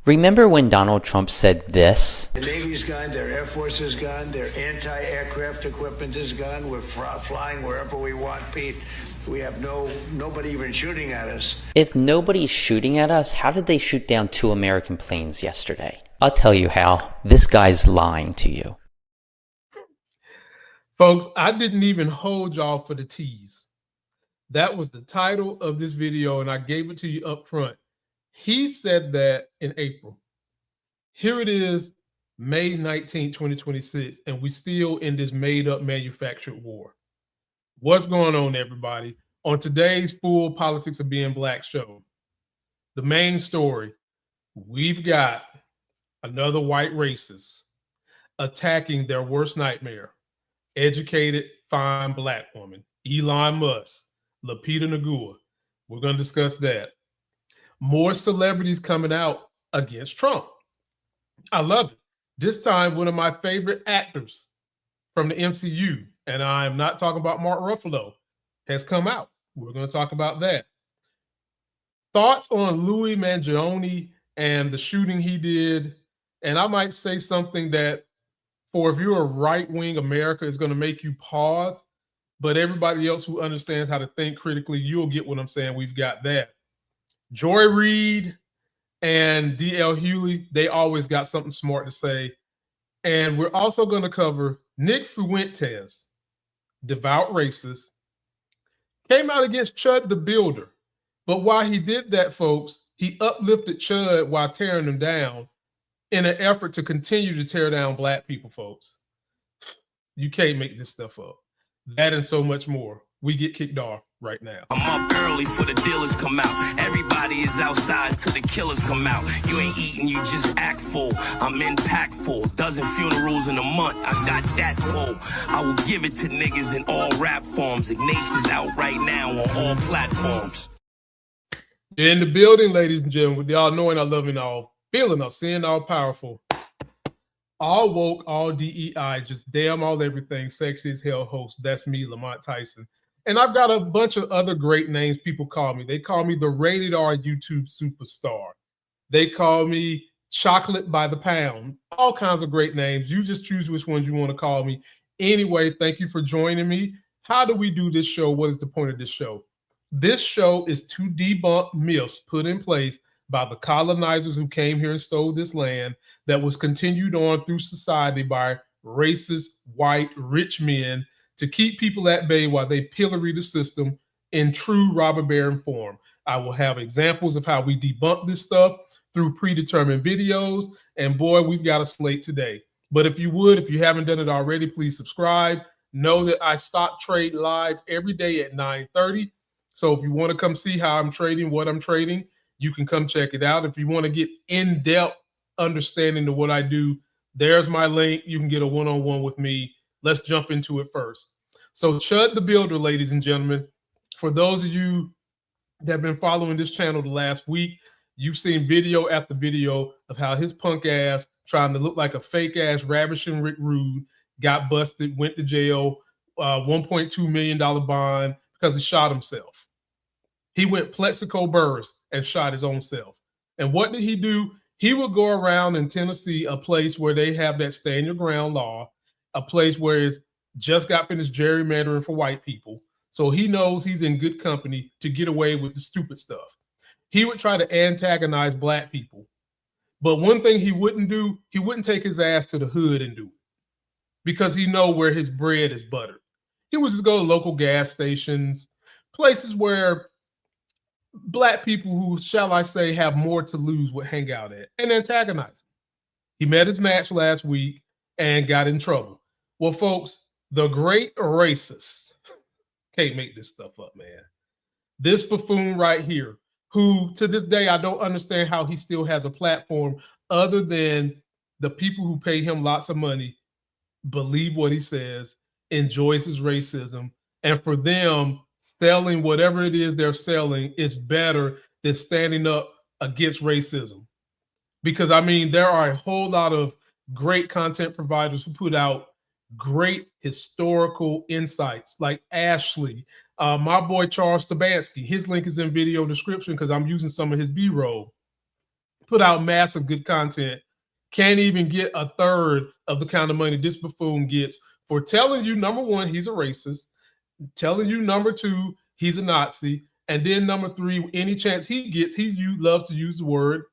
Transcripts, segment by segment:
Remember when Donald Trump said this? The Navy's gone, their Air Force is gone, their anti-aircraft equipment is gone. We're flying wherever we want, Pete. We have nobody even shooting at us. If nobody's shooting at us, how did they shoot down 2 American planes yesterday? I'll tell you how. This guy's lying to you. Folks, I didn't even hold y'all for the tease. That was the title of this video, and I gave it to you up front. He said that in April. Here it is, May 19, 2026, and we still in this made-up manufactured war. What's going on, everybody? On today's full Politics of Being Black show, the main story, we've got another white racist attacking their worst nightmare, educated, fine black woman, Elon Musk, Lupita. We're going to discuss that. More celebrities coming out against Trump. I love it. This time, one of my favorite actors from the MCU, and I'm not talking about Mark Ruffalo, has come out. We're going to talk about that. Thoughts on Luigi Mangione and the shooting he did. And I might say something that, for if you're a right-wing America, is going to make you pause. But everybody else who understands how to think critically, you'll get what I'm saying. We've got that. Joy Reid and D.L. Hewley, they always got something smart to say. And we're also going to cover Nick Fuentes, devout racist, came out against Chud the Builder. But while he did that, folks, he uplifted Chud while tearing him down in an effort to continue to tear down black people, folks. You can't make this stuff up. That and so much more. We get kicked off right now. I'm up early for the dealers come out. Everybody is outside till the killers come out. You ain't eating, you just act full. I'm impactful. Dozen funerals in a month. I got that pull. I will give it to niggas in all rap forms. Ignatius out right now on all platforms. In the building, ladies and gentlemen, with y'all knowing, all loving, all feeling, all seeing, all powerful, all woke, all DEI, just damn all everything, sexy as hell host. That's me, Lamont Tyson. And I've got a bunch of other great names people call me. They call me the rated R YouTube superstar. They call me Chocolate by the Pound. All kinds of great names. You just choose which ones you want to call me. Anyway, thank you for joining me. How do we do this show? What is the point of this show? This show is to debunk myths put in place by the colonizers who came here and stole this land that was continued on through society by racist, white, rich men to keep people at bay while they pillory the system in true robber baron form. I will have examples of how we debunk this stuff through predetermined videos. And boy, we've got a slate today. But if you haven't done it already, please subscribe. Know that I stock trade live every day at 9:30. So if you want to come see how I'm trading, what I'm trading, you can come check it out. If you want to get in-depth understanding of what I do, there's my link. You can get a one-on-one with me. Let's jump into it first. So Chud the Builder, ladies and gentlemen, for those of you that have been following this channel the last week, you've seen video after video of how his punk ass, trying to look like a fake ass ravishing Rick Rude, got busted, went to jail, $1.2 million bond because he shot himself. He went Plexico burst and shot his own self. And what did he do? He would go around in Tennessee, a place where they have that stand your ground law, a place where it's just got finished gerrymandering for white people. So he knows he's in good company to get away with the stupid stuff. He would try to antagonize black people. But one thing he wouldn't do, he wouldn't take his ass to the hood and do it because he know where his bread is buttered. He would just go to local gas stations, places where black people who, shall I say, have more to lose would hang out at and antagonize him. He met his match last week and got in trouble. Well, folks, the great racist, can't make this stuff up, man. This buffoon right here, who to this day, I don't understand how he still has a platform other than the people who pay him lots of money, believe what he says, enjoys his racism, and for them, selling whatever it is they're selling is better than standing up against racism. Because, I mean, there are a whole lot of great content providers who put out great historical insights, like Ashley, my boy Charles Stabansky. His link is in video description because I'm using some of his B-roll. put out massive good content, can't even get a third of the kind of money this buffoon gets for telling you, number one, he's a racist, telling you, number two, he's a Nazi, and then number three, any chance he gets, he loves to use the word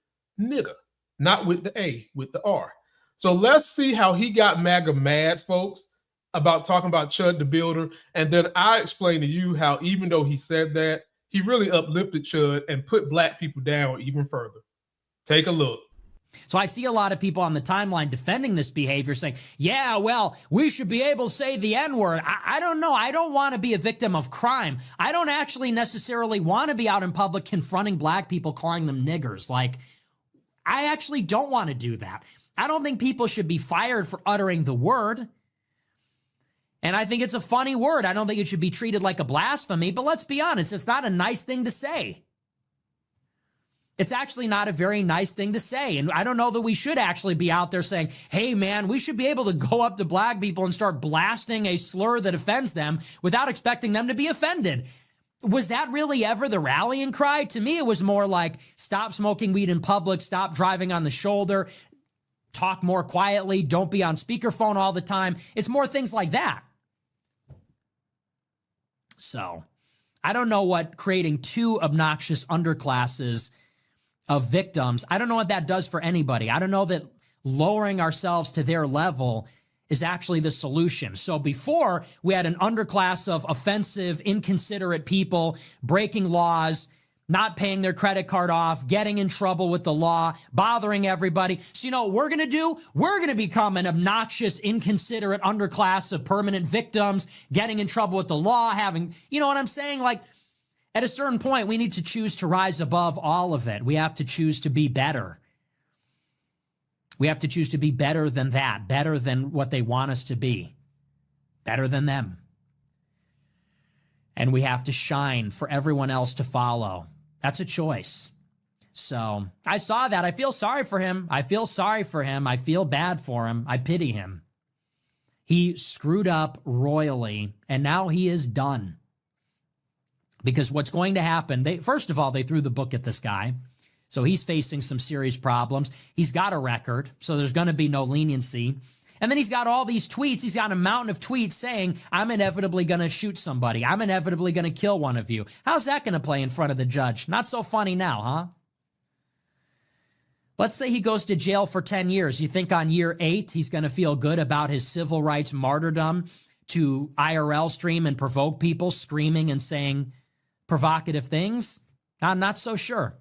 nigger, not with the A, with the R. So let's see how he got MAGA mad, folks, about talking about Chud the Builder. And then I explain to you how even though he said that, he really uplifted Chud and put black people down even further. Take a look. So I see a lot of people on the timeline defending this behavior saying, yeah, well, we should be able to say the N-word. I don't know. I don't want to be a victim of crime. I don't actually necessarily want to be out in public confronting black people, calling them niggers. Like, I actually don't want to do that. I don't think people should be fired for uttering the word. And I think it's a funny word. I don't think it should be treated like a blasphemy, but let's be honest, it's not a nice thing to say. It's actually not a very nice thing to say. And I don't know that we should actually be out there saying, hey, man, we should be able to go up to black people and start blasting a slur that offends them without expecting them to be offended. Was that really ever the rallying cry? To me, it was more like, stop smoking weed in public, stop driving on the shoulder, talk more quietly, don't be on speakerphone all the time. It's more things like that. So I don't know what creating two obnoxious underclasses of victims, I don't know what that does for anybody. I don't know that lowering ourselves to their level is actually the solution. So before, we had an underclass of offensive, inconsiderate people breaking laws, not paying their credit card off, getting in trouble with the law, bothering everybody. So you know what we're going to do? We're going to become an obnoxious, inconsiderate underclass of permanent victims, getting in trouble with the law, having, you know what I'm saying? Like, at a certain point, we need to choose to rise above all of it. We have to choose to be better. We have to choose to be better than that, better than what they want us to be, better than them. And we have to shine for everyone else to follow. That's a choice. So I saw that. I feel sorry for him. I feel sorry for him. I feel bad for him. I pity him. He screwed up royally, and now he is done. Because what's going to happen, first of all, they threw the book at this guy. So he's facing some serious problems. He's got a record, so there's going to be no leniency. And then he's got all these tweets. He's got a mountain of tweets saying, I'm inevitably going to shoot somebody. I'm inevitably going to kill one of you. How's that going to play in front of the judge? Not so funny now, huh? Let's say he goes to jail for 10 years. You think on year 8, he's going to feel good about his civil rights martyrdom to IRL stream and provoke people screaming and saying provocative things? I'm not so sure.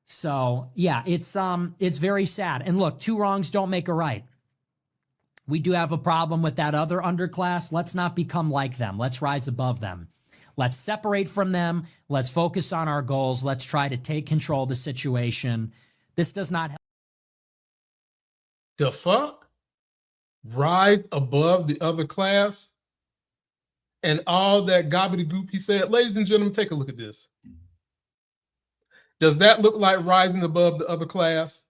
So, yeah, it's very sad. And look, two wrongs don't make a right. We do have a problem with that other underclass. Let's not become like them. Let's rise above them. Let's separate from them. Let's focus on our goals. Let's try to take control of the situation. This does not help. The fuck? Rise above the other class? And all that gobbledygook he said. Ladies and gentlemen, take a look at this. Does that look like rising above the other class?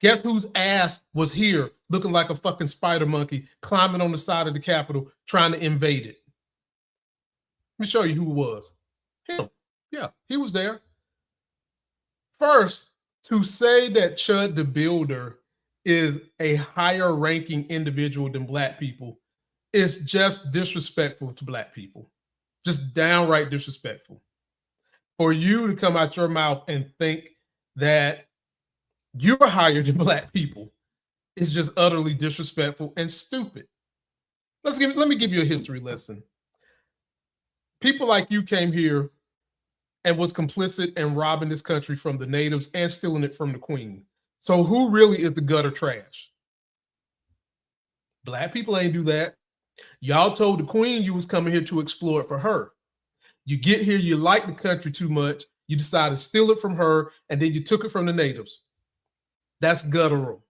Guess whose ass was here looking like a fucking spider monkey climbing on the side of the Capitol trying to invade it? Let me show you who it was. Him. Yeah, he was there. First, to say that Chud the Builder is a higher ranking individual than black people is just disrespectful to black people. Just downright disrespectful. For you to come out your mouth and think that you're higher than black people is just utterly disrespectful and stupid. Let me give you a history lesson. People like you came here and was complicit in robbing this country from the natives and stealing it from the queen. So who really is the gutter trash? Black people ain't do that. Y'all told the queen you was coming here to explore it for her. You get here, you like the country too much, you decide to steal it from her, and then you took it from the natives. That's guttural.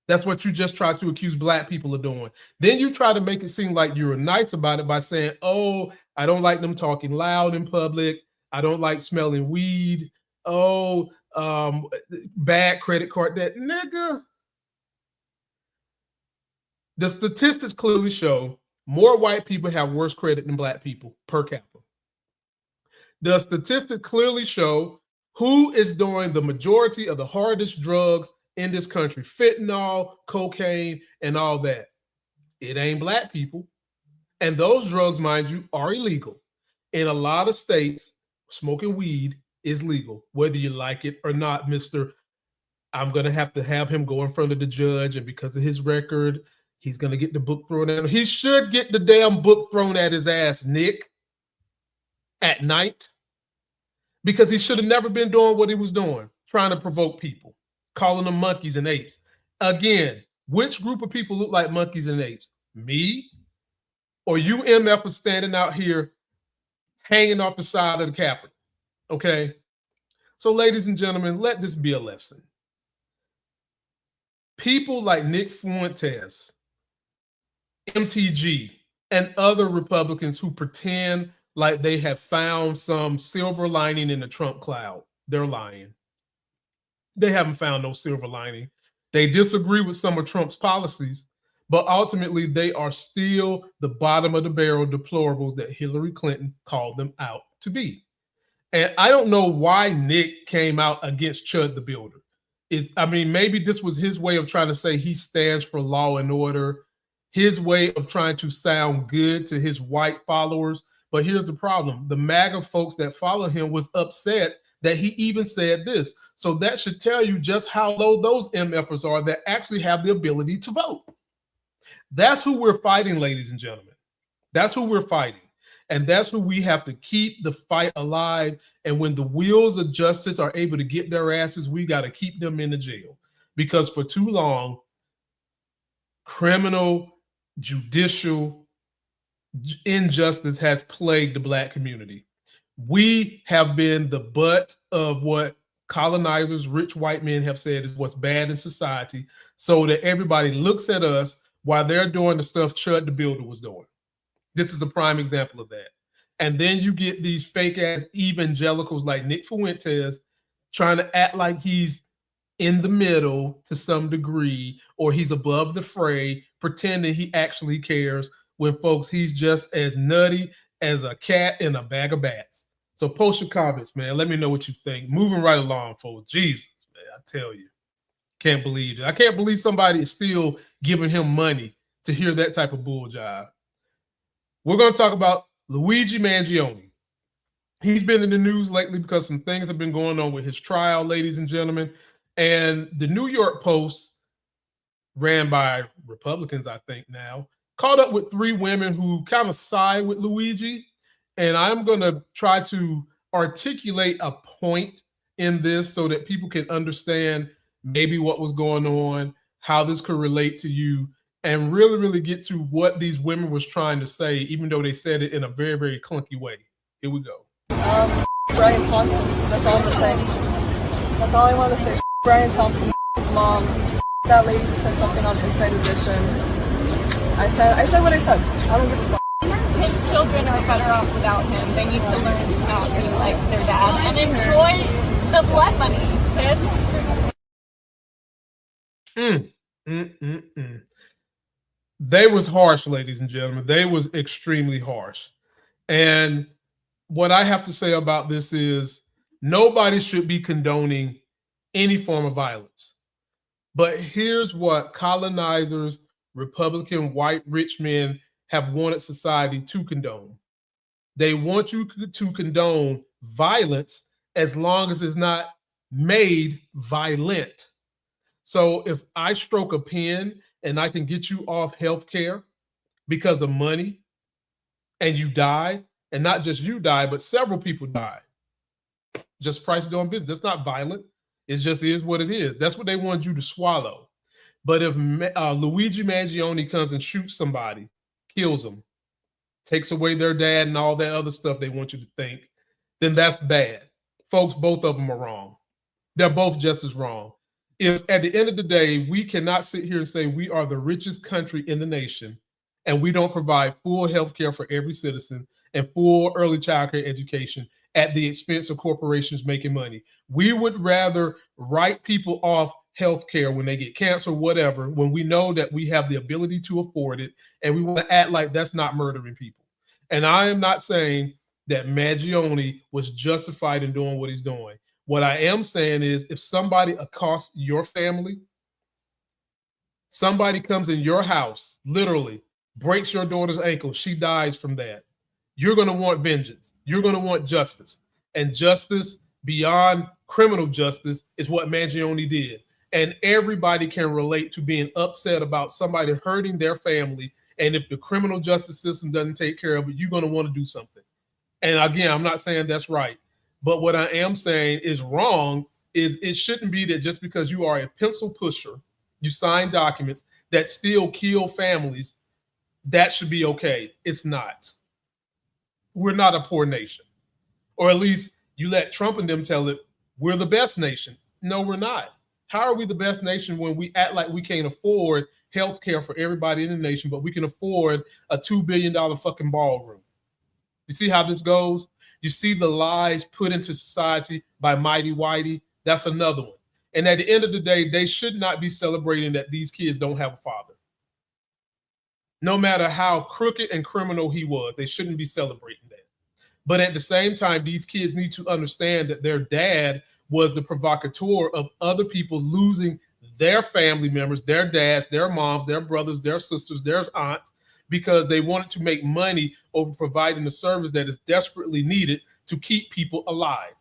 That's what you just try to accuse black people of doing. Then you try to make it seem like you were nice about it by saying, oh, I don't like them talking loud in public. I don't like smelling weed. Oh, bad credit card debt. Nigga. The statistics clearly show more white people have worse credit than black people per capita. The statistics clearly show who is doing the majority of the hardest drugs in this country: fentanyl, cocaine, and all that. It ain't black people. And those drugs, mind you, are illegal. In a lot of states, smoking weed is legal, whether you like it or not, Mr. I'm going to have him go in front of the judge, and because of his record, he's going to get the book thrown at him. He should get the damn book thrown at his ass, Nick, at night, because he should have never been doing what he was doing, trying to provoke people, calling them monkeys and apes. Again, which group of people look like monkeys and apes? Me or you MFers standing out here hanging off the side of the Capitol? Okay? So, ladies and gentlemen, let this be a lesson. People like Nick Fuentes, MTG, and other Republicans who pretend like they have found some silver lining in the Trump cloud, they're lying. They haven't found no silver lining. They disagree with some of Trump's policies, but ultimately they are still the bottom of the barrel deplorables that Hillary Clinton called them out to be. And I don't know why Nick came out against Chud the Builder. Maybe this was his way of trying to say he stands for law and order, his way of trying to sound good to his white followers. But here's the problem. The MAGA folks that follow him was upset that he even said this. So that should tell you just how low those MFers are that actually have the ability to vote. That's who we're fighting, ladies and gentlemen. That's who we're fighting. And that's who we have to keep the fight alive. And when the wheels of justice are able to get their asses, we got to keep them in the jail. Because for too long, criminal, judicial injustice has plagued the black community. We have been the butt of what colonizers, rich white men have said is what's bad in society, so that everybody looks at us while they're doing the stuff Chud the Builder was doing. This is a prime example of that. And then you get these fake ass evangelicals like Nick Fuentes trying to act like he's in the middle to some degree, or he's above the fray, pretending he actually cares, when folks, he's just as nutty as a cat in a bag of bats. So post your comments, man. Let me know what you think. Moving right along, folks. Jesus, man, I tell you. Can't believe it. I can't believe somebody is still giving him money to hear that type of bull jive. We're going to talk about Luigi Mangione. He's been in the news lately because some things have been going on with his trial, ladies and gentlemen. And the New York Post, ran by Republicans, I think now, caught up with 3 women who kind of side with Luigi. And I'm going to try to articulate a point in this so that people can understand maybe what was going on, how this could relate to you, and really, really get to what these women was trying to say, even though they said it in a very, very clunky way. Here we go. Brian Thompson. That's all I'm gonna say. That's all I want to say. Brian Thompson, his mom. That lady who said something on Inside Edition. I said what I said. I don't give a fuck. His children are better off without him. They need to learn to not be like their dad and enjoy the blood money, kids. They was harsh, ladies and gentlemen. They was extremely harsh. And what I have to say about this is nobody should be condoning any form of violence. But here's what colonizers, Republican, white, rich men have wanted society to condone. They want you to condone violence as long as it's not made violent. So if I stroke a pen and I can get you off health care because of money and you die, and not just you die, but several people die, just price doing business. That's not violent. It just is what it is. That's what they want you to swallow. But if Luigi Mangione comes and shoots somebody, kills them, takes away their dad and all that other stuff they want you to think, then that's bad. Folks, both of them are wrong. They're both just as wrong. If at the end of the day, we cannot sit here and say we are the richest country in the nation and we don't provide full health care for every citizen and full early childcare education at the expense of corporations making money, we would rather write people off health care when they get cancer, whatever, when we know that we have the ability to afford it, and we want to act like that's not murdering people. And I am not saying that Mangione was justified in doing what he's doing. What I am saying is, if somebody accosts your family, somebody comes in your house, literally breaks your daughter's ankle, she dies from that, you're going to want vengeance. You're going to want justice. And justice beyond criminal justice is what Mangione did. And everybody can relate to being upset about somebody hurting their family. And if the criminal justice system doesn't take care of it, you're going to want to do something. And again, I'm not saying that's right. But what I am saying is wrong is it shouldn't be that just because you are a pencil pusher, you sign documents that still kill families, that should be okay. It's not. We're not a poor nation. Or at least you let Trump and them tell it, we're the best nation. No, we're not. How are we the best nation when we act like we can't afford health care for everybody in the nation, but we can afford a $2 billion fucking ballroom? You see how this goes? You see the lies put into society by Mighty Whitey? That's another one. And at the end of the day, they should not be celebrating that these kids don't have a father. No matter how crooked and criminal he was, they shouldn't be celebrating that. But at the same time, these kids need to understand that their dad was the provocateur of other people losing their family members, their dads, their moms, their brothers, their sisters, their aunts, because they wanted to make money over providing a service that is desperately needed to keep people alive.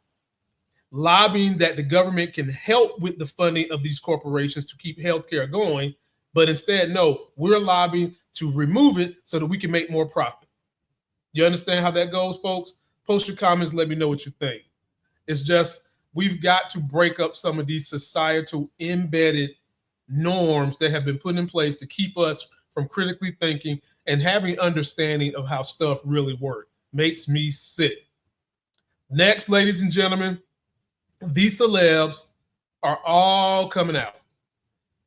Lobbying that the government can help with the funding of these corporations to keep healthcare going, but instead, no, we're lobbying to remove it so that we can make more profit. You understand how that goes, folks? Post your comments, let me know what you think. It's just, we've got to break up some of these societal embedded norms that have been put in place to keep us from critically thinking and having understanding of how stuff really works. Makes me sick. Next, ladies and gentlemen, these celebs are all coming out.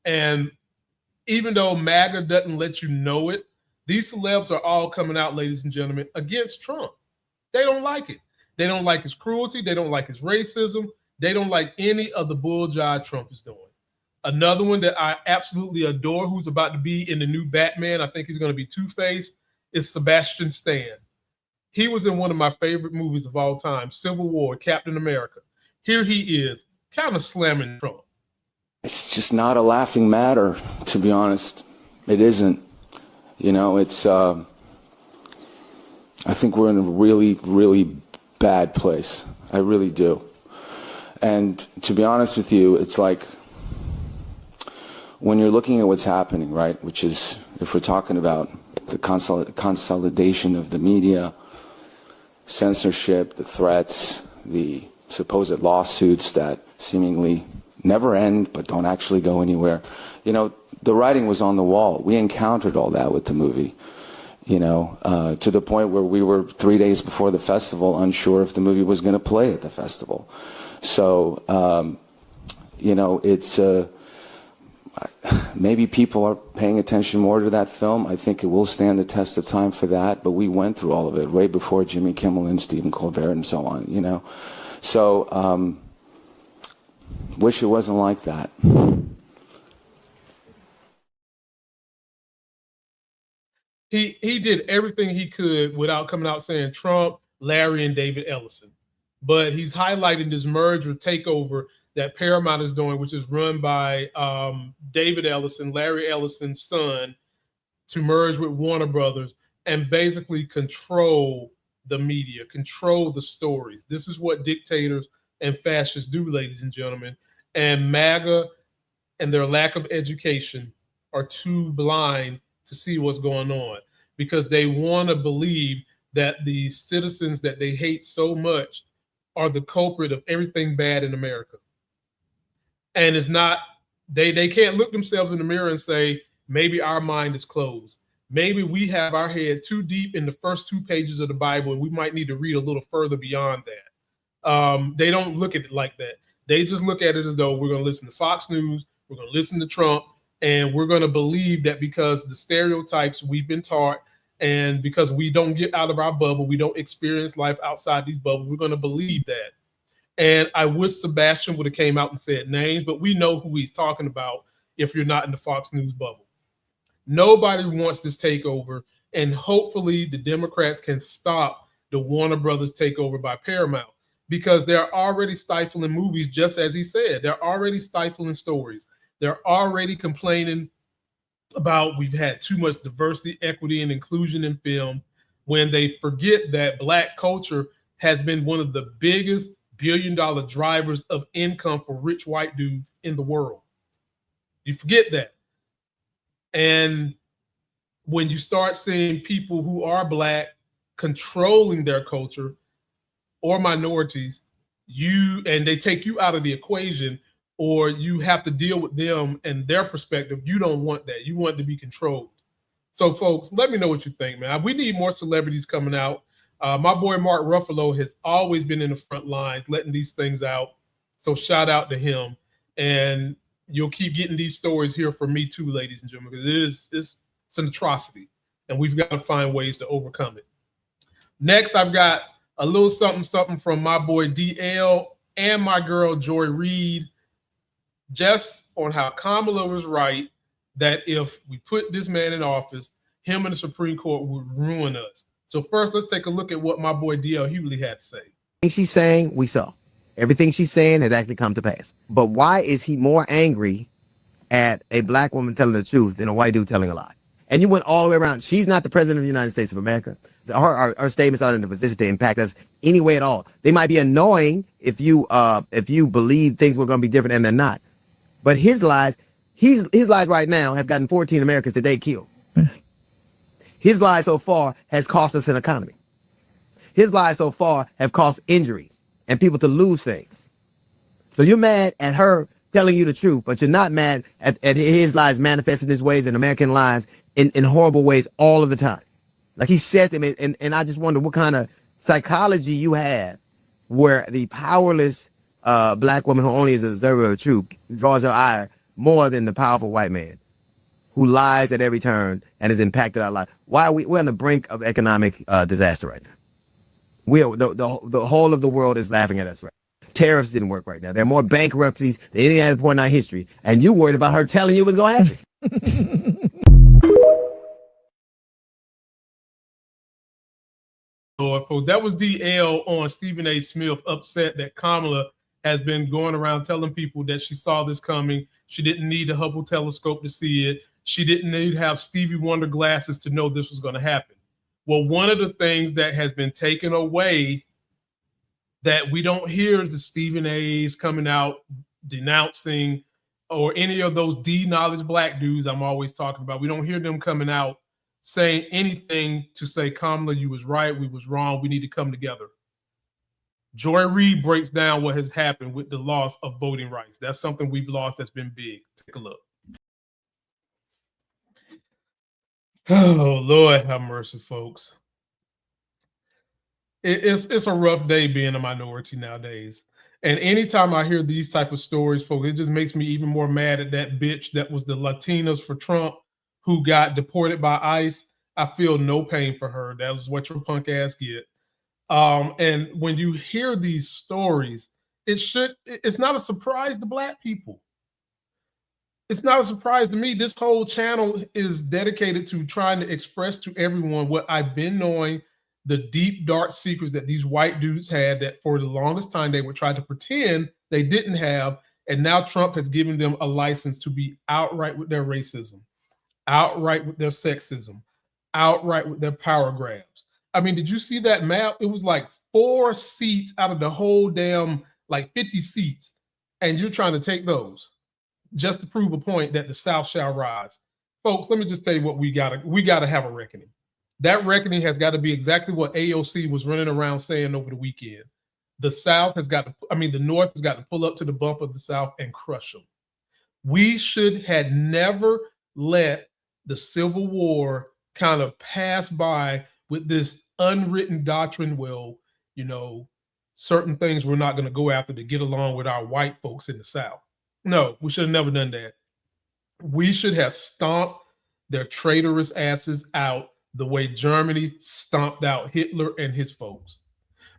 And even though MAGA doesn't let you know it, these celebs are all coming out, ladies and gentlemen, against Trump. They don't like it. They don't like his cruelty. They don't like his racism. They don't like any of the bull jive Trump is doing. Another one that I absolutely adore, who's about to be in the new Batman, I think he's going to be Two-Face, is Sebastian Stan. He was in one of my favorite movies of all time, Civil War, Captain America. Here he is, kind of slamming Trump. It's just not a laughing matter, to be honest. It isn't. You know, it's, I think we're in a really, really bad place. I really do. And to be honest with you, it's like, when you're looking at what's happening, right, which is, if we're talking about the consolidation of the media, censorship, the threats, the supposed lawsuits that seemingly never end but don't actually go anywhere, you know, the writing was on the wall. We encountered all that with the movie, you know, to the point where we were 3 days before the festival unsure if the movie was going to play at the festival. So, you know, it's maybe people are paying attention more to that film. I think it will stand the test of time for that, but we went through all of it way before Jimmy Kimmel and Stephen Colbert and so on, you know. So, wish it wasn't like that. He did everything he could without coming out saying Trump, Larry, and David Ellison. But he's highlighting this merger takeover that Paramount is doing, which is run by David Ellison, Larry Ellison's son, to merge with Warner Brothers and basically control the media, control the stories. This is what dictators and fascists do, ladies and gentlemen. And MAGA and their lack of education are too blind to see what's going on because they want to believe that the citizens that they hate so much are the culprit of everything bad in America. And it's not, they can't look themselves in the mirror and say, maybe our mind is closed. Maybe we have our head too deep in the first 2 pages of the Bible and we might need to read a little further beyond that. They don't look at it like that. They just look at it as though we're going to listen to Fox News, we're going to listen to Trump, and we're going to believe that because the stereotypes we've been taught and because we don't get out of our bubble, we don't experience life outside these bubbles, we're going to believe that. And I wish Sebastian would have came out and said names, but we know who he's talking about if you're not in the Fox News bubble. Nobody wants this takeover, and hopefully the Democrats can stop the Warner Brothers takeover by Paramount, because they're already stifling movies, just as he said. They're already stifling stories. They're already complaining about we've had too much diversity, equity, and inclusion in film, when they forget that Black culture has been one of the biggest billion-dollar drivers of income for rich white dudes in the world. You forget that. And when you start seeing people who are Black controlling their culture or minorities, and they take you out of the equation, or you have to deal with them and their perspective, you don't want that. You want it to be controlled. So, folks, let me know what you think, man. We need more celebrities coming out. My boy Mark Ruffalo has always been in the front lines, letting these things out. So shout out to him. And you'll keep getting these stories here from me too, ladies and gentlemen, because it's an atrocity, and we've got to find ways to overcome it. Next, I've got a little something from my boy DL and my girl Joy Reid, just on how Kamala was right, that if we put this man in office, him and the Supreme Court would ruin us. So first, let's take a look at what my boy DL Hughley had to say. Everything she's saying, we saw. Everything she's saying has actually come to pass. But why is he more angry at a Black woman telling the truth than a white dude telling a lie? And you went all the way around. She's not the president of the United States of America. Her statements aren't in a position to impact us any way at all. They might be annoying if you believe things were going to be different, and they're not. But his lies right now have gotten 14 Americans today killed. His lies so far has cost us an economy. His lies so far have caused injuries and people to lose things. So you're mad at her telling you the truth, but you're not mad at his lies manifesting his ways in American lives in horrible ways all of the time. Like he said them, and I just wonder what kind of psychology you have where the powerless Black woman who only is an observer of the truth draws your ire more than the powerful white man who lies at every turn and has impacted our life. Why are we're on the brink of economic disaster right now? The whole of the world is laughing at us right now. Tariffs didn't work right now. There are more bankruptcies than any other point in our history, and you worried about her telling you what's going to happen. That was DL on Stephen A. Smith, upset that Kamala has been going around telling people that she saw this coming. She didn't need the Hubble telescope to see it. She didn't need to have Stevie Wonder glasses to know this was going to happen. Well, one of the things that has been taken away that we don't hear is the Stephen A's coming out denouncing, or any of those de-knowledge Black dudes I'm always talking about. We don't hear them coming out saying anything to say, Kamala, you was right, we was wrong, we need to come together. Joy Reid breaks down what has happened with the loss of voting rights. That's something we've lost that's been big. Take a look. Oh, Lord have mercy, folks. It's a rough day being a minority nowadays. And anytime I hear these type of stories, folks, it just makes me even more mad at that bitch that was the Latinas for Trump who got deported by ICE. I feel no pain for her. That was what your punk ass get. And when you hear these stories, it's not a surprise to Black people. It's not a surprise to me. This whole channel is dedicated to trying to express to everyone what I've been knowing, the deep, dark secrets that these white dudes had that for the longest time they would try to pretend they didn't have. And now Trump has given them a license to be outright with their racism, outright with their sexism, outright with their power grabs. I mean, did you see that map? It was like 4 seats out of the whole damn, like 50 seats. And you're trying to take those just to prove a point that the South shall rise. Folks, let me just tell you what we gotta have a reckoning. That reckoning has got to be exactly what AOC was running around saying over the weekend. The South has got to, the North has got to pull up to the bump of the South and crush them. We had never let the Civil War kind of pass by with this unwritten doctrine. Well, certain things we're not going to go after to get along with our white folks in the South. No, we should have never done that. We should have stomped their traitorous asses out the way Germany stomped out Hitler and his folks.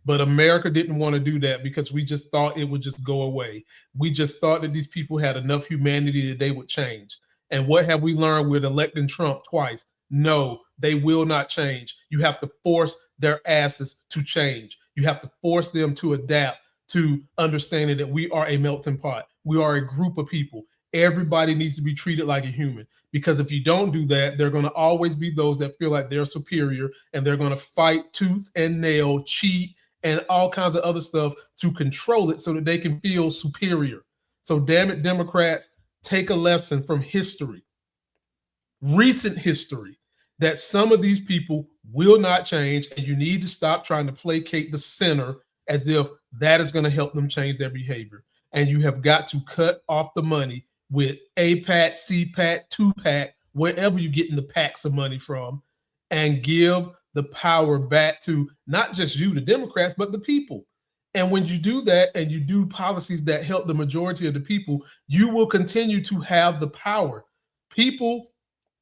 But America didn't want to do that because we just thought it would just go away. We just thought that these people had enough humanity that they would change. And what have we learned with electing Trump twice? No, they will not change. You have to force their asses to change. You have to force them to adapt to understanding that we are a melting pot. We are a group of people. Everybody needs to be treated like a human, because if you don't do that, there are going to always be those that feel like they're superior, and they're going to fight tooth and nail, cheat, and all kinds of other stuff to control it so that they can feel superior. So damn it, Democrats, take a lesson from history, recent history, that some of these people will not change, and you need to stop trying to placate the center as if that is going to help them change their behavior. And you have got to cut off the money with APAC, CPAC, 2PAC, wherever you're getting the packs of money from, and give the power back to not just you, the Democrats, but the people. And when you do that and you do policies that help the majority of the people, you will continue to have the power. People,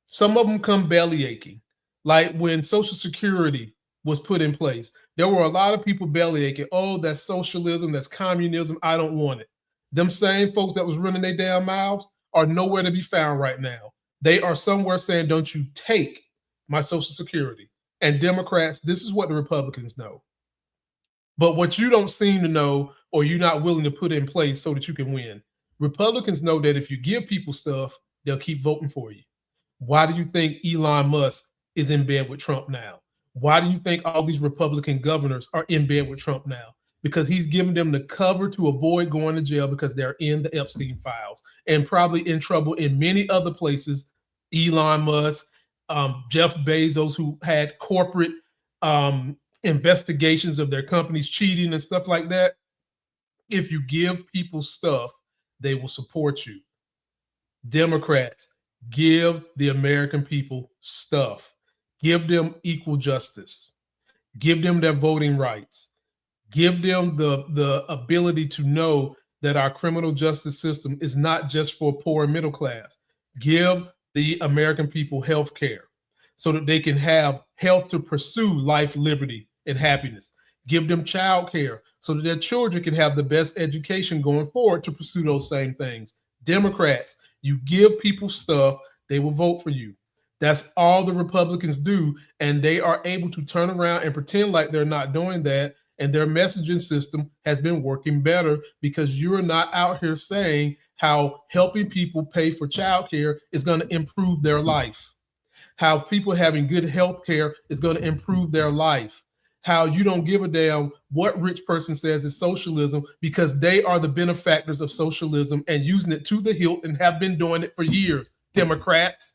some of them come belly aching. Like when Social Security was put in place, there were a lot of people belly aching. Oh, that's socialism, that's communism, I don't want it. Them same folks that was running their damn mouths are nowhere to be found right now. They are somewhere saying, don't you take my Social Security. And Democrats, this is what the Republicans know. But what you don't seem to know, or you're not willing to put in place so that you can win, Republicans know that if you give people stuff, they'll keep voting for you. Why do you think Elon Musk is in bed with Trump now? Why do you think all these Republican governors are in bed with Trump now? Because he's giving them the cover to avoid going to jail because they're in the Epstein files and probably in trouble in many other places. Elon Musk, Jeff Bezos, who had corporate investigations of their companies cheating and stuff like that. If you give people stuff, they will support you. Democrats, give the American people stuff. Give them equal justice. Give them their voting rights. Give them the ability to know that our criminal justice system is not just for poor and middle class. Give the American people health care so that they can have health to pursue life, liberty, and happiness. Give them child care so that their children can have the best education going forward to pursue those same things. Democrats, you give people stuff, they will vote for you. That's all the Republicans do, and they are able to turn around and pretend like they're not doing that, and their messaging system has been working better because you're not out here saying how helping people pay for child care is going to improve their life, how people having good health care is going to improve their life, how you don't give a damn what rich person says is socialism because they are the benefactors of socialism and using it to the hilt and have been doing it for years. Democrats,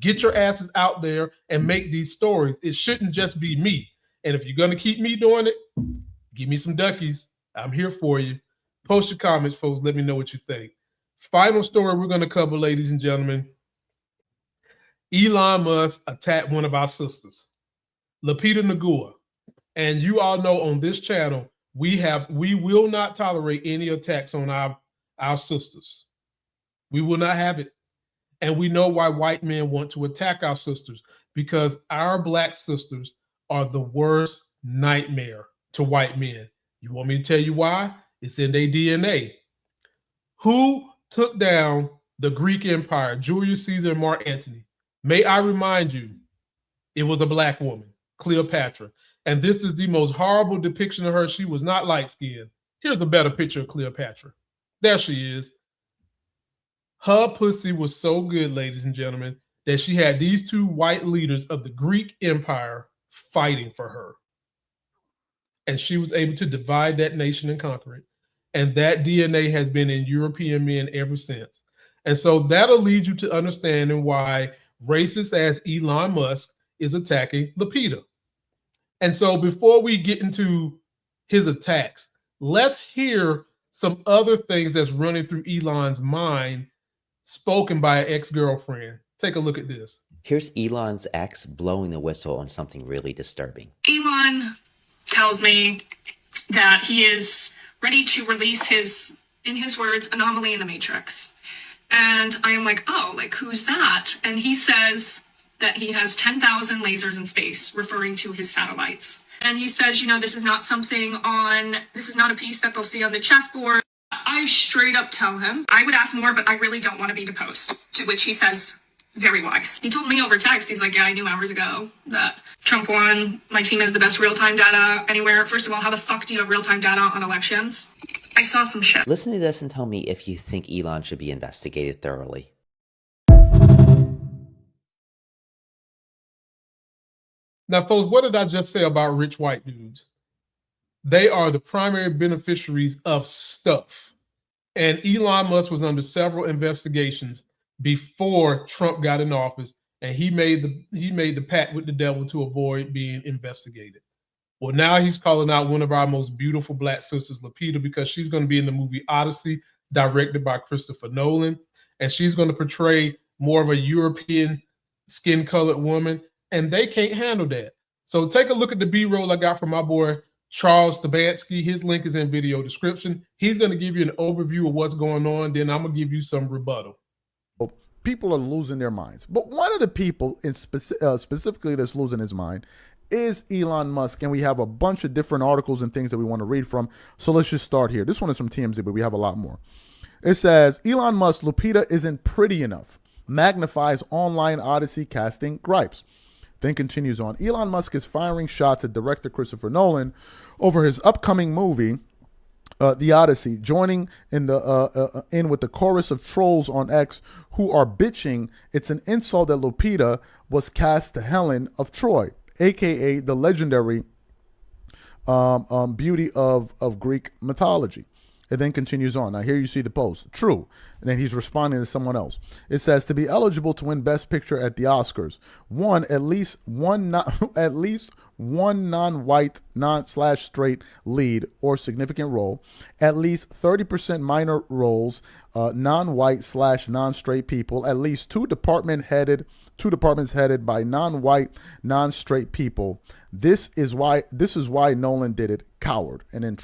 get your asses out there and make these stories. It shouldn't just be me. And if you're going to keep me doing it, give me some duckies. I'm here for you. Post your comments, folks. Let me know what you think. Final story we're going to cover, ladies and gentlemen. Elon Musk attacked one of our sisters, Lupita Nyong'o. And you all know on this channel, we will not tolerate any attacks on our sisters. We will not have it. And we know why white men want to attack our sisters, because our black sisters are the worst nightmare to white men. You want me to tell you why? It's in their DNA. Who took down the Greek Empire, Julius Caesar and Mark Antony? May I remind you, it was a black woman, Cleopatra. And this is the most horrible depiction of her. She was not light-skinned. Here's a better picture of Cleopatra. There she is. Her pussy was so good, ladies and gentlemen, that she had these two white leaders of the Greek Empire fighting for her. And she was able to divide that nation and conquer it. And that DNA has been in European men ever since. And so that'll lead you to understanding why racist as Elon Musk is attacking Lupita. And so before we get into his attacks, let's hear some other things that's running through Elon's mind spoken by an ex-girlfriend. Take a look at this. Here's Elon's ex blowing the whistle on something really disturbing. Elon tells me that he is ready to release his, in his words, anomaly in the Matrix. And I am like, oh, like, who's that? And he says that he has 10,000 lasers in space, referring to his satellites. And he says, you know, this is not a piece that they'll see on the chessboard. I straight up tell him, I would ask more, but I really don't want to be deposed. To which he says, very wise. He told me over text, he's like, yeah, I knew hours ago that Trump won. My team has the best real-time data anywhere. First of all, how the fuck do you have real-time data on elections? I saw some shit. Listen to this and tell me if you think Elon should be investigated thoroughly. Now, folks, what did I just say about rich white dudes? They are the primary beneficiaries of stuff. And Elon Musk was under several investigations before Trump got in office, and he made the pact with the devil to avoid being investigated. Well, now he's calling out one of our most beautiful black sisters, Lupita, because she's going to be in the movie Odyssey, directed by Christopher Nolan, and she's going to portray more of a European skin-colored woman, and they can't handle that. So take a look at the B-roll I got from my boy Charles Stabansky. His link is in video description. He's going to give you an overview of what's going on. Then I'm going to give you some rebuttal. People are losing their minds. But one of the people specifically that's losing his mind is Elon Musk. And we have a bunch of different articles and things that we want to read from. So let's just start here. This one is from TMZ, but we have a lot more. It says, Elon Musk, Lupita isn't pretty enough. Magnifies online Odyssey casting gripes. Then continues on. Elon Musk is firing shots at director Christopher Nolan over his upcoming movie, The Odyssey, joining in with the chorus of trolls on X who are bitching it's an insult that Lupita was cast to Helen of Troy, aka the legendary beauty of Greek mythology. It then continues on. Now here you see the post. True. And then he's responding to someone else. It says, to be eligible to win Best Picture at the Oscars, at least one non-white, non/straight lead or significant role, at least 30% minor roles, non-white / non-straight people, at least two departments headed by non-white, non-straight people. This is why Nolan did it, coward. And then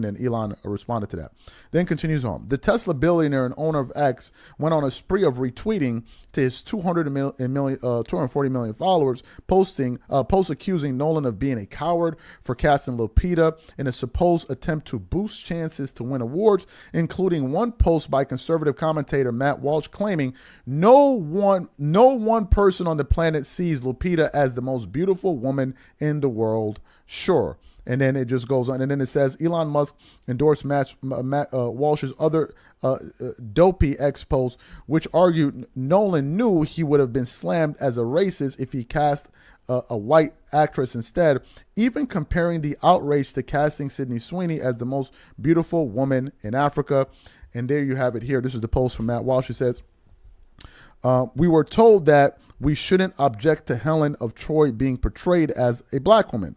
and Elon responded to that. Then continues on. The Tesla billionaire and owner of X went on a spree of retweeting to his 240 million followers, posts accusing Nolan of being a coward for casting Lupita in a supposed attempt to boost chances to win awards, including one post by conservative commentator Matt Walsh claiming no one person on the planet sees Lupita as the most beautiful woman in the world. Sure. And then it just goes on. And then it says Elon Musk endorsed Matt Walsh's other dopey X post, which argued Nolan knew he would have been slammed as a racist if he cast a white actress instead, even comparing the outrage to casting Sydney Sweeney as the most beautiful woman in Africa. And there you have it here. This is the post from Matt Walsh. It says, we were told that we shouldn't object to Helen of Troy being portrayed as a black woman.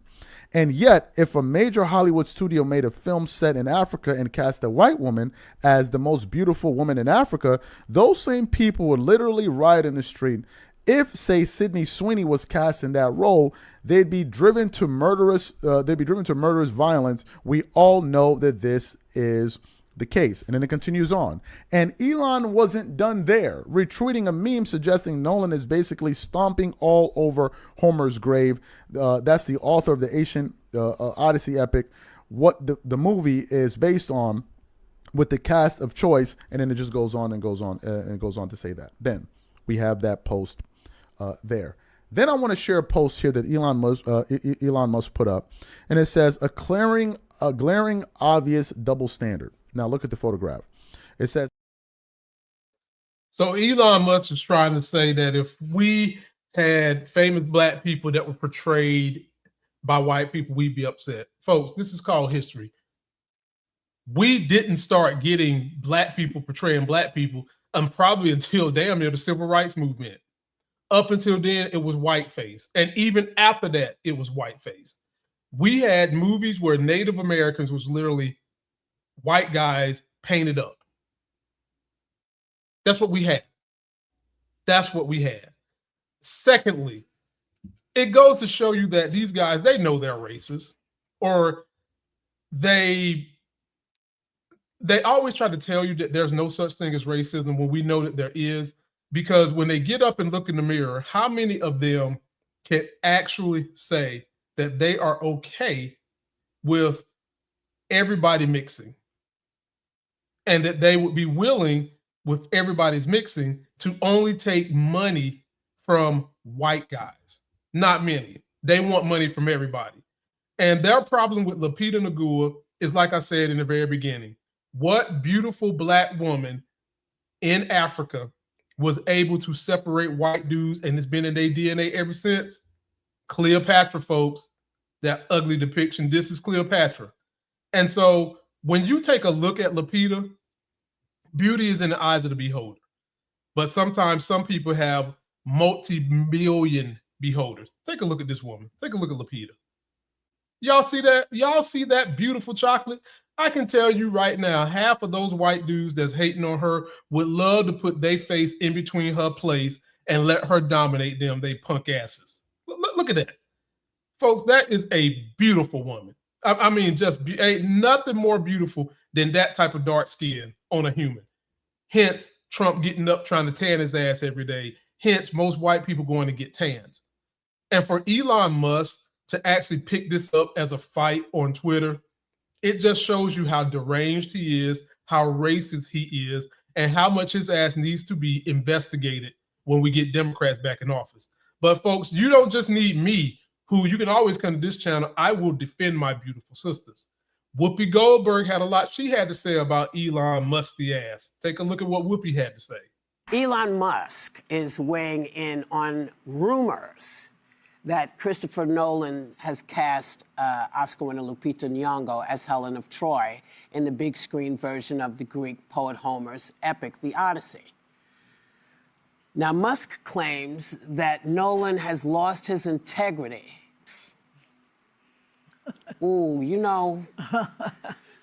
And yet, if a major Hollywood studio made a film set in Africa and cast a white woman as the most beautiful woman in Africa, those same people would literally riot in the street. If, say, Sydney Sweeney was cast in that role, they'd be driven to murderous violence. We all know that this is the case. And then it continues on. And Elon wasn't done there, retweeting a meme suggesting Nolan is basically stomping all over Homer's grave. That's the author of the ancient Odyssey epic, what the movie is based on, with the cast of choice. And then it just goes on and goes on and goes on to say that. Then we have that post there. Then I want to share a post here that Elon Musk put up, and it says a glaring obvious double standard. Now look at the photograph. It says, so Elon Musk is trying to say that if we had famous black people that were portrayed by white people, we'd be upset. Folks, this is called history. We didn't start getting black people portraying black people probably until damn near the civil rights movement. Up until then, it was whiteface. And even after that, it was whiteface. We had movies where Native Americans was literally white guys painted up. That's what we had. That's what we had. Secondly, it goes to show you that these guys, they know they're racist, or they always try to tell you that there's no such thing as racism when we know that there is, because when they get up and look in the mirror, how many of them can actually say that they are okay with everybody mixing, and that they would be willing with everybody's mixing to only take money from white guys. Not many. They want money from everybody. And their problem with Lupita Nyong'o is, like I said in the very beginning, what beautiful black woman in Africa was able to separate white dudes, and it's been in their DNA ever since? Cleopatra, folks. That ugly depiction. This is Cleopatra. And so when you take a look at Lupita, beauty is in the eyes of the beholder. But sometimes some people have multi-million beholders. Take a look at this woman. Take a look at Lupita. Y'all see that? Y'all see that beautiful chocolate? I can tell you right now, half of those white dudes that's hating on her would love to put their face in between her place and let her dominate them, they punk asses. Look at that. Folks, that is a beautiful woman. I mean, just ain't nothing more beautiful than that type of dark skin on a human. Hence, Trump getting up trying to tan his ass every day. Hence, most white people going to get tans. And for Elon Musk to actually pick this up as a fight on Twitter, it just shows you how deranged he is, how racist he is, and how much his ass needs to be investigated when we get Democrats back in office. But folks, you don't just need me, who you can always come to this channel. I will defend my beautiful sisters. Whoopi Goldberg had a lot she had to say about Elon Musty ass. Take a look at what Whoopi had to say. Elon Musk is weighing in on rumors that Christopher Nolan has cast Oscar winner Lupita Nyong'o as Helen of Troy in the big screen version of the Greek poet Homer's epic, The Odyssey. Now, Musk claims that Nolan has lost his integrity. Ooh, you know,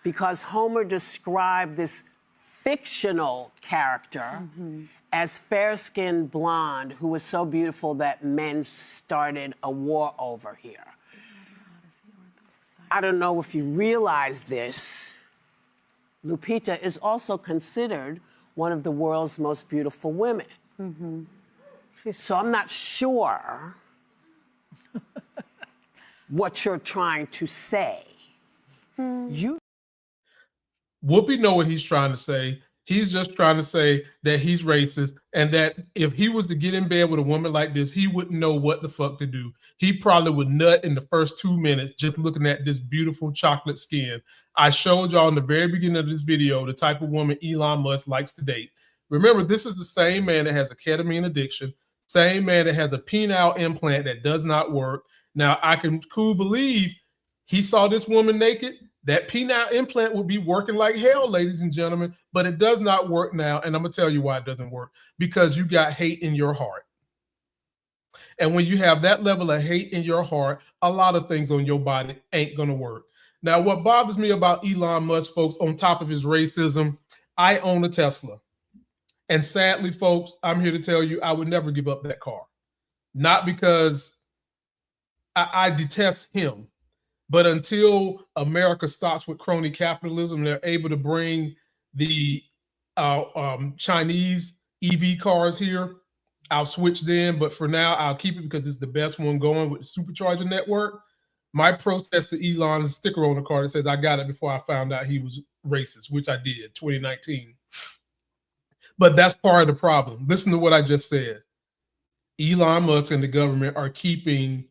because Homer described this fictional character as fair-skinned blonde who was so beautiful that men started a war over here. I don't know if you realize this. Lupita is also considered one of the world's most beautiful women. So I'm not sure what you're trying to say. Whoopi know what he's trying to say. He's just trying to say that he's racist and that if he was to get in bed with a woman like this, he wouldn't know what the fuck to do. He probably would nut in the first 2 minutes just looking at this beautiful chocolate skin. I showed y'all in the very beginning of this video the type of woman Elon Musk likes to date. Remember, this is the same man that has a ketamine addiction, same man that has a penile implant that does not work. Now, I can believe he saw this woman naked. That penile implant would be working like hell, ladies and gentlemen, but it does not work now. And I'm going to tell you why it doesn't work. Because you got hate in your heart. And when you have that level of hate in your heart, a lot of things on your body ain't going to work. Now, what bothers me about Elon Musk, folks, on top of his racism, I own a Tesla. And sadly, folks, I'm here to tell you I would never give up that car. Not because I detest him, but until America stops with crony capitalism, they're able to bring the Chinese EV cars here, I'll switch then. But for now, I'll keep it because it's the best one going with the supercharger network. My protest to Elon is a sticker on the car that says I got it before I found out he was racist, which I did, 2019. But that's part of the problem. Listen to what I just said. Elon Musk and the government are keeping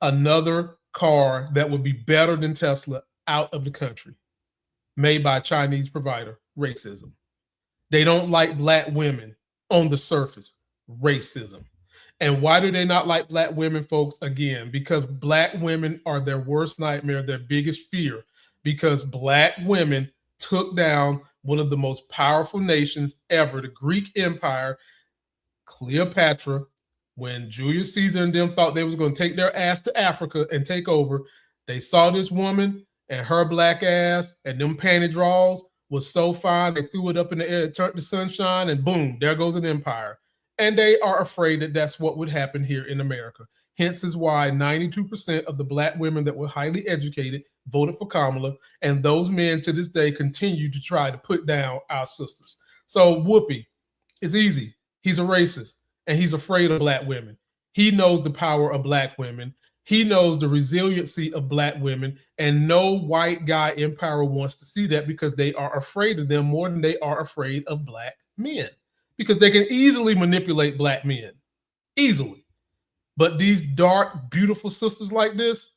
another car that would be better than Tesla out of the country, made by a Chinese provider. Racism. They don't like black women on the surface. Racism. And why do they not like black women, folks? Again, because black women are their worst nightmare, their biggest fear, because black women took down one of the most powerful nations ever, the Greek Empire, Cleopatra. When Julius Caesar and them thought they was going to take their ass to Africa and take over, they saw this woman and her black ass and them panty draws was so fine, they threw it up in the air, turned to sunshine, and boom, there goes an empire. And they are afraid that that's what would happen here in America. Hence is why 92% of the black women that were highly educated voted for Kamala, and those men to this day continue to try to put down our sisters. So Whoopi, it's easy. He's a racist. And he's afraid of black women. He knows the power of black women. He knows the resiliency of black women. And no white guy in power wants to see that because they are afraid of them more than they are afraid of black men because they can easily manipulate black men. Easily. But these dark, beautiful sisters like this,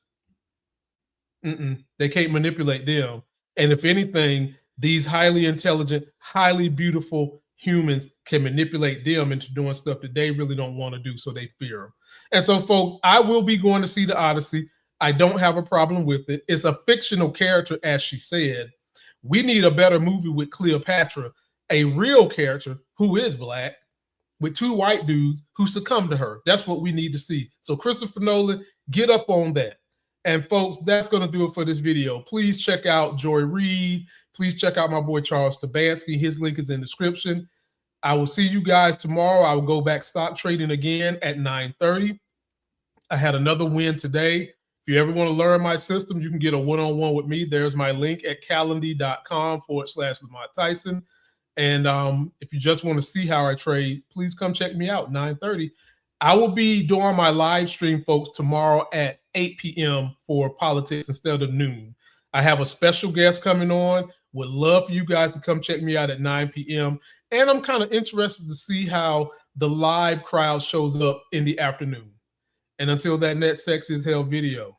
they can't manipulate them. And if anything, these highly intelligent, highly beautiful humans can manipulate them into doing stuff that they really don't want to do, so they fear them. And so, folks, I will be going to see The Odyssey. I don't have a problem with it. It's a fictional character, as she said. We need a better movie with Cleopatra, a real character who is black, with two white dudes who succumbed to her. That's what we need to see. So Christopher Nolan, get up on that. And folks, that's going to do it for this video. Please check out Joy Reid. Please check out my boy Charles Stabansky. His link is in the description. I will see you guys tomorrow. I will go back stock trading again at 9:30. I had another win today. If you ever want to learn my system, you can get a one-on-one with me. There's my link at calendly.com/Lamont Tyson. And if you just want to see how I trade, please come check me out, 9:30. I will be doing my live stream, folks, tomorrow at 8 p.m. for politics instead of noon. I have a special guest coming on. Would love for you guys to come check me out at 9 p.m. And I'm kind of interested to see how the live crowd shows up in the afternoon. And until that next Sexy as Hell video,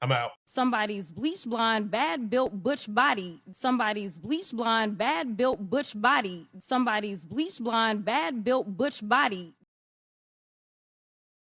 I'm out. Somebody's bleach blonde, bad built butch body. Somebody's bleach blonde, bad built butch body. Somebody's bleach blonde, bad built butch body.